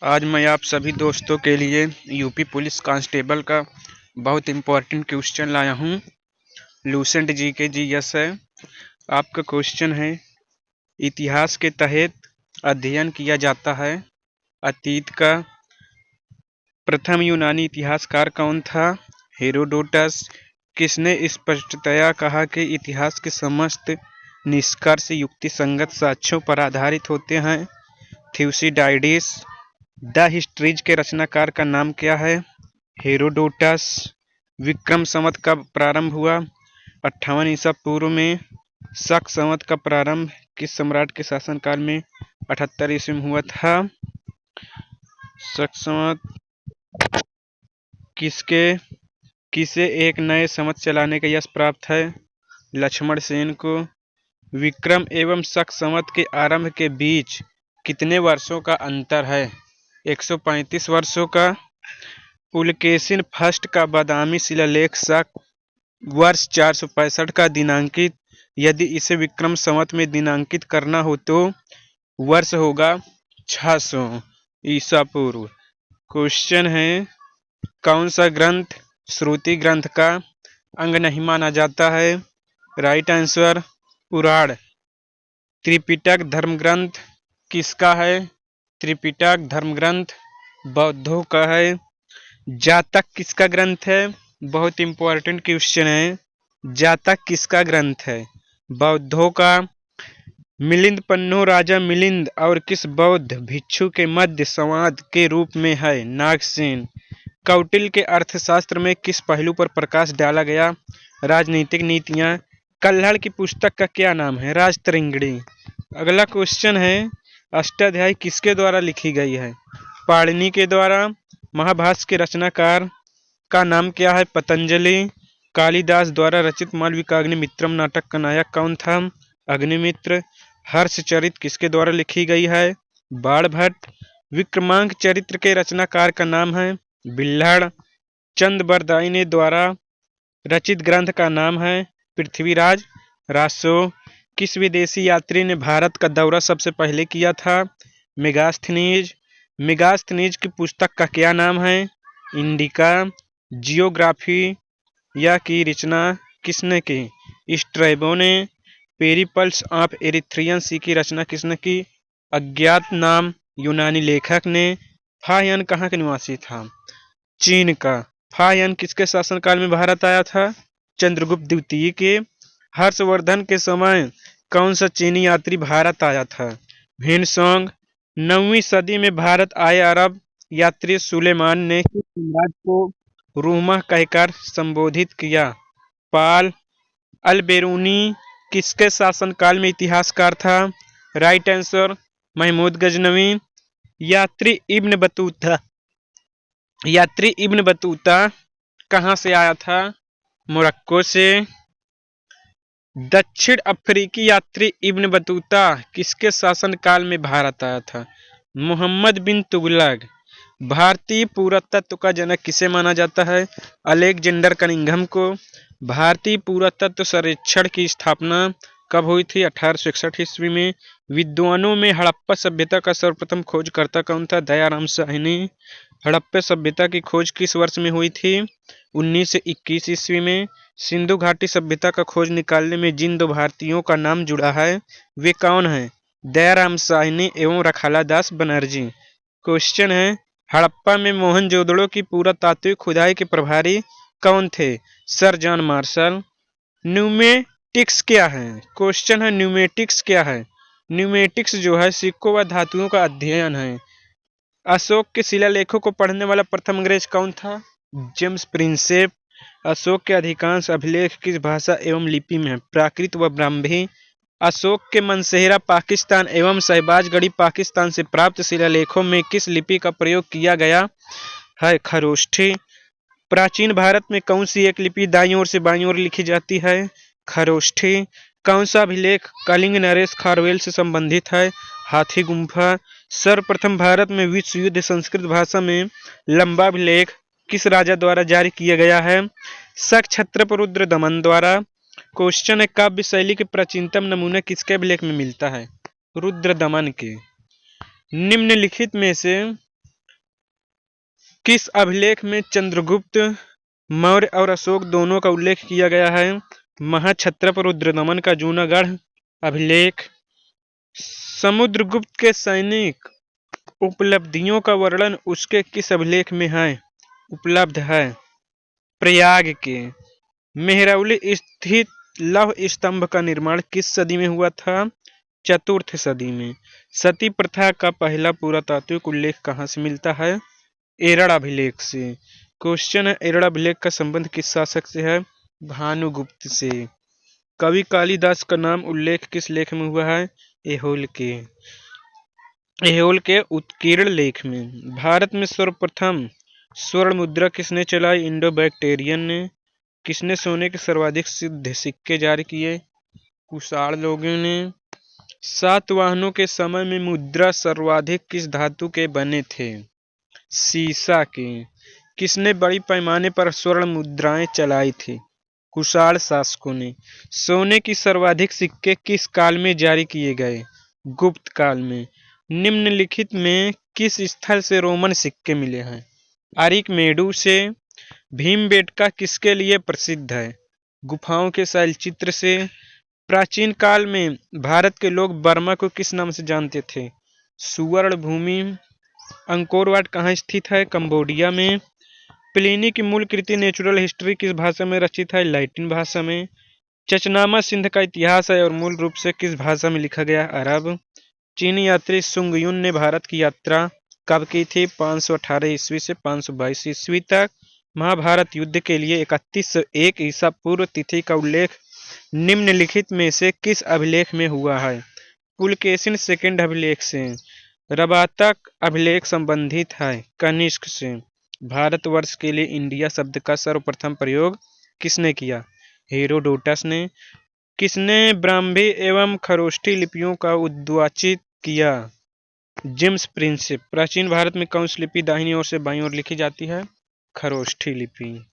आज मैं आप सभी दोस्तों के लिए यूपी पुलिस कांस्टेबल का बहुत इम्पोर्टेंट क्वेश्चन लाया हूँ। लूसेंट जी के जीएस है। आपका क्वेश्चन है, इतिहास के तहत अध्ययन किया जाता है। अतीत का प्रथम यूनानी इतिहासकार कौन था? हेरोडोटस। किसने स्पष्टतया कहा कि इतिहास के समस्त निष्कर्ष युक्तिसंगत साक्ष्यों पर आधारित होते हैं? थ्यूसिडाइडिस। द हिस्ट्रीज के रचनाकार का नाम क्या है? हेरोडोटस। विक्रम संवत कब प्रारंभ हुआ? 58 ईसा पूर्व में। शक संवत का प्रारंभ किस सम्राट के शासनकाल में 78 ईस्वी में हुआ था? शक संवत किसे एक नए संवत चलाने का यश प्राप्त है? लक्ष्मण सेन को। विक्रम एवं शक संवत के आरंभ के बीच कितने वर्षों का अंतर है? 135 वर्षों का। पुलकेशिन फर्स्ट का बादामी शिलालेख शक वर्ष 465 का दिनांकित। यदि इसे विक्रम संवत में दिनांकित करना हो तो वर्ष होगा 600 ईसा पूर्व। क्वेश्चन है, कौन सा ग्रंथ श्रुति ग्रंथ का अंग नहीं माना जाता है? राइट आंसर, पुराण। त्रिपिटक धर्म ग्रंथ किसका है? त्रिपिटक धर्म ग्रंथ बौद्धों का है। जातक किसका ग्रंथ है? बहुत इंपॉर्टेंट क्वेश्चन है। जातक किसका ग्रंथ है? बौद्धों का। मिलिंद पन्नु राजा मिलिंद और किस बौद्ध भिक्षु के मध्य संवाद के रूप में है? नागसेन। कौटिल्य के अर्थशास्त्र में किस पहलू पर प्रकाश डाला गया? राजनीतिक नीतियां। कल्हड़ की पुस्तक का क्या नाम है? राजतरंगिणी। अगला क्वेश्चन है, अष्टाध्यायी किसके द्वारा लिखी गई है? पाणिनि के द्वारा। महाभाष्य के रचनाकार का नाम क्या है? पतंजलि। कालिदास द्वारा रचित मालविकाग्निमित्रम नाटक का नायक कौन था? अग्निमित्र। हर्षचरित किसके द्वारा लिखी गई है? बाणभट्ट। विक्रमांक चरित्र के रचनाकार का नाम है? बिल्हड़। चंद बरदाई द्वारा रचित ग्रंथ का नाम है? पृथ्वीराज रासो। किस विदेशी यात्री ने भारत का दौरा सबसे पहले किया था? मेगास्थनीज। मेगास्थनीज की पुस्तक का क्या नाम है? इंडिका। जियोग्राफी या की रचना किसने की? स्ट्रैबो ने। पेरिपल्स ऑफ एरिथ्रियन सी की रचना किसने की? अज्ञात नाम यूनानी लेखक ने। फाहियन कहाँ का निवासी था? चीन का। फाहियन किसके शासनकाल में भारत आया था? चंद्रगुप्त द्वितीय के। हर्षवर्धन के समय कौन सा चीनी यात्री भारत आया था? भेनसोंग। 9वीं सदी में भारत आए अरब यात्री सुलेमान ने किस सम्राट को रूमा कहकर संबोधित किया? पाल। अल-बेरूनी किसके शासनकाल में इतिहासकार था? Right answer, Mahmud Ghaznavi. यात्री इब्न बतूता कहाँ से आया था? मोरक्को से। दक्षिण अफ्रीकी यात्री इब्न बतूता किसके शासनकाल में भारत आया था? मोहम्मद बिन तुगलक। भारतीय पुरातत्व का जनक किसे माना जाता है? अलेक्जेंडर कनिंघम को। भारतीय पुरातत्व सर्वेक्षण की स्थापना कब हुई थी? 1861 ईस्वी में। विद्वानों में हड़प्पा सभ्यता का सर्वप्रथम खोजकर्ता कौन था? दयाराम साहनी। हड़प्पा सभ्यता की खोज किस वर्ष में हुई थी? 1921 ईस्वी में। सिंधु घाटी सभ्यता का खोज निकालने में जिन दो भारतीयों का नाम जुड़ा है वे कौन है? दयाराम साहनी एवं रखाला दास बनर्जी। क्वेश्चन है, हड़प्पा में मोहनजोदड़ो की पुरातात्विक खुदाई के प्रभारी कौन थे? Sir John Marshall. न्यूमेटिक्स क्या है? क्वेश्चन है, न्यूमेटिक्स क्या है? न्यूमेटिक्स जो है सिक्कों व धातुओं का अध्ययन है। अशोक के शिलालेखों को पढ़ने वाला प्रथम अंग्रेज कौन था? James Prinsep. अशोक के अधिकांश अभिलेख किस भाषा एवं लिपि में है? प्राकृत व ब्राह्मी। अशोक के मनसेहरा पाकिस्तान एवं शहबाजगढ़ी पाकिस्तान से प्राप्त शिलालेखों में किस लिपि का प्रयोग किया गया है? खरोष्ठी। प्राचीन भारत में कौन सी एक लिपि दाईं ओर से बाईं ओर लिखी जाती है? खरोष्ठी। कौन सा अभिलेख कलिंग नरेश खारवेल से संबंधित है? हाथी गुम्फा। सर्वप्रथम भारत में विश्व युद्ध संस्कृत भाषा में लंबा अभिलेख किस राजा द्वारा जारी किया गया है? शक क्षत्रप रुद्र दमन द्वारा। क्वेश्चन है, काव्य शैली के प्राचीनतम नमूना किसके अभिलेख में मिलता है? रुद्र दमन के। निम्नलिखित में से किस अभिलेख में चंद्रगुप्त मौर्य और अशोक दोनों का उल्लेख किया गया है? महाक्षत्रप रुद्रदमन का जूनागढ़ अभिलेख। समुद्रगुप्त के सैनिक उपलब्धियों का वर्णन उसके किस अभिलेख में है? उपलब्ध है प्रयाग के। मेहरौली स्थित लौह स्तंभ का निर्माण किस सदी में हुआ था? चतुर्थ सदी में। सती प्रथा का पहला पुरातात्विक उल्लेख कहाँ से मिलता है? एरड़ अभिलेख से। क्वेश्चन है, एरड़ अभिलेख का संबंध किस शासक से है? भानुगुप्त से। कवि कालिदास का नाम उल्लेख किस लेख में हुआ है? एहोल के उत्कीर्ण लेख में। भारत में सर्वप्रथम स्वर्ण मुद्रा किसने चलाई? इंडो बैक्टेरियन ने। किसने सोने के सर्वाधिक सिद्ध सिक्के जारी किए? कुषाण लोगों ने। सातवाहनों के समय में मुद्रा सर्वाधिक किस धातु के बने थे? सीसा के। किसने बड़ी पैमाने पर स्वर्ण मुद्राएं चलाई थी? कुषाण शासकों ने। सोने की सर्वाधिक सिक्के किस काल में जारी किए गए? गुप्त काल में। निम्नलिखित में किस स्थल से रोमन सिक्के मिले हैं? अरिकमेडु से। भीमबेटका किसके लिए प्रसिद्ध है? गुफाओं के शैलचित्र से। प्राचीन काल में भारत के लोग बर्मा को किस नाम से जानते थे? सुवर्ण भूमि। अंकोर वाट कहाँ स्थित है? कंबोडिया में। प्लिनी की मूल कृति नेचुरल हिस्ट्री किस भाषा में रचित है? लैटिन भाषा में। चचनामा सिंध का इतिहास है और मूल रूप से किस भाषा में लिखा गया? अरब। चीनी यात्री सुंगयुन ने भारत की यात्रा कब की थी? 518 ईस्वी से 522 ईस्वी तक। महाभारत युद्ध के लिए 3101 ईसा पूर्व तिथि का उल्लेख निम्नलिखित में से किस अभिलेख में हुआ है? पुलकेशिन सेकंड अभिलेख से। रबातक अभिलेख संबंधित है कनिष्क से। भारतवर्ष के लिए इंडिया शब्द का सर्वप्रथम प्रयोग किसने किया? हेरोडोटस ने। किसने ब्राह्मी एवं खरोष्ठी लिपियों का उद्वाचित किया? James Prinsep. प्राचीन भारत में कौन सी लिपि दाहिनी ओर से बाईं ओर लिखी जाती है? खरोष्ठी लिपि।